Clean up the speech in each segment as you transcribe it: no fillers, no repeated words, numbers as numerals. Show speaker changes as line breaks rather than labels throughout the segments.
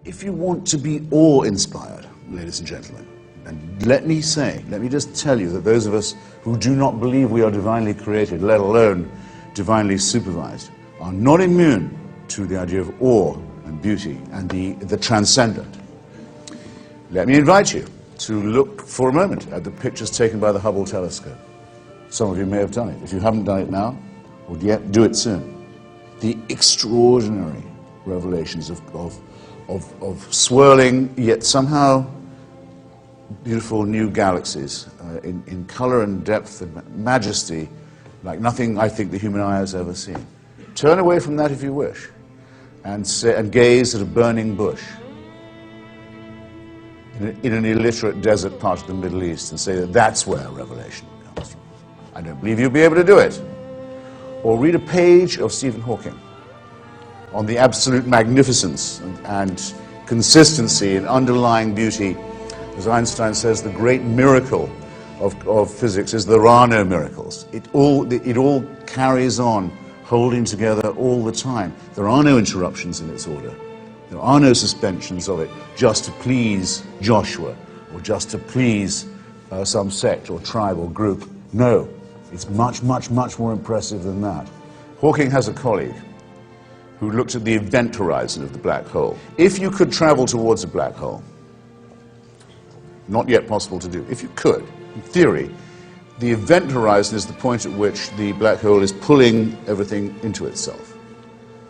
If you want to be awe-inspired, ladies and gentlemen, and let me just tell you that those of us who do not believe we are divinely created, let alone divinely supervised, are not immune to the idea of awe and beauty and the transcendent. Let me invite you to look for a moment at the pictures taken by the Hubble telescope. Some of you may have done it. If you haven't done it now, or yet, do it soon. The extraordinary revelations of swirling, yet somehow beautiful new galaxies in color and depth and majesty like nothing I think the human eye has ever seen. Turn away from that if you wish and gaze at a burning bush in an illiterate desert part of the Middle East and say that that's where revelation comes from. I don't believe you'll be able to do it. Or read a page of Stephen Hawking on the absolute magnificence and consistency and underlying beauty. As Einstein says, the great miracle of physics is there are no miracles. It all carries on, holding together all the time. There are no interruptions in its order. There are no suspensions of it just to please Joshua or just to please some sect or tribe or group. No, it's much, much, much more impressive than that. Hawking has a colleague who looked at the event horizon of the black hole. If you could travel towards a black hole, not yet possible to do, if you could, in theory, the event horizon is the point at which the black hole is pulling everything into itself.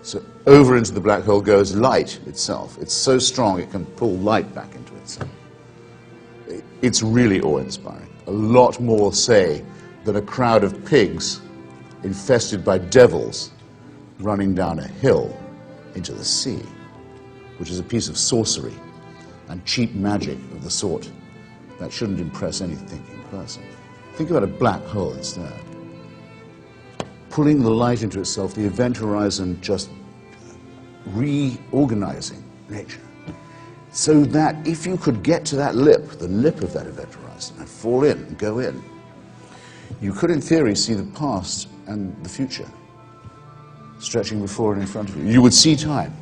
So over into the black hole goes light itself. It's so strong it can pull light back into itself. It's really awe-inspiring. A lot more, say, than a crowd of pigs infested by devils running down a hill into the sea, which is a piece of sorcery and cheap magic of the sort that shouldn't impress any thinking person. Think about a black hole instead. Pulling the light into itself, the event horizon just reorganizing nature. So that if you could get to that lip, the lip of that event horizon, and fall in and go in, you could in theory see the past and the future stretching before and in front of you. You would see time,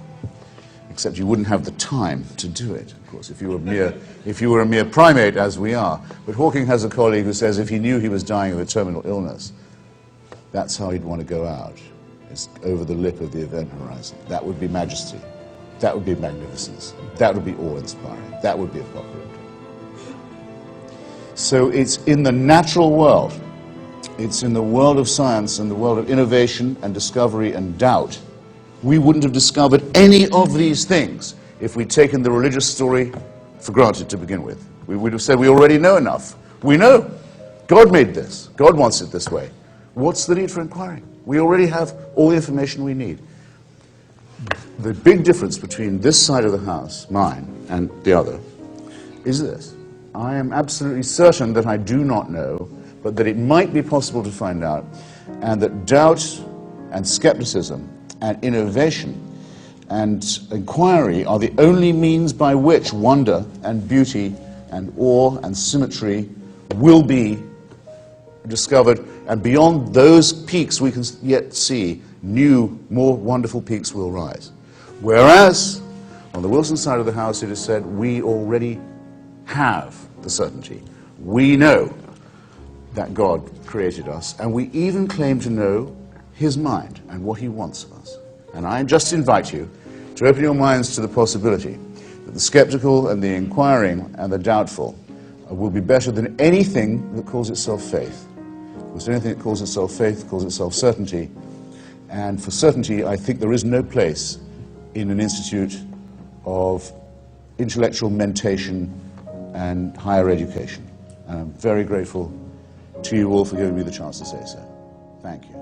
except you wouldn't have the time to do it, of course, if you were a mere primate, as we are. But Hawking has a colleague who says if he knew he was dying of a terminal illness, that's how he'd want to go out, is over the lip of the event horizon. That would be majesty. That would be magnificence. That would be awe-inspiring. That would be apocalyptic. So it's in the natural world, it's in the world of science and the world of innovation and discovery and doubt. We wouldn't have discovered any of these things if we'd taken the religious story for granted to begin with. We would have said we already know enough. We know. God made this. God wants it this way. What's the need for inquiring? We already have all the information we need. The big difference between this side of the house, mine, and the other, is this. I am absolutely certain that I do not know, but that it might be possible to find out, and that doubt and skepticism and innovation and inquiry are the only means by which wonder and beauty and awe and symmetry will be discovered, and beyond those peaks we can yet see, new, more wonderful peaks will rise. Whereas, on the Wilson side of the house, it is said, we already have the certainty. We know that God created us, and we even claim to know His mind and what He wants of us. And I just invite you to open your minds to the possibility that the skeptical and the inquiring and the doubtful will be better than anything that calls itself faith. Because anything that calls itself faith calls itself certainty. And for certainty, I think there is no place in an institute of intellectual mentation and higher education. And I'm very grateful to you all for giving me the chance to say so. Thank you.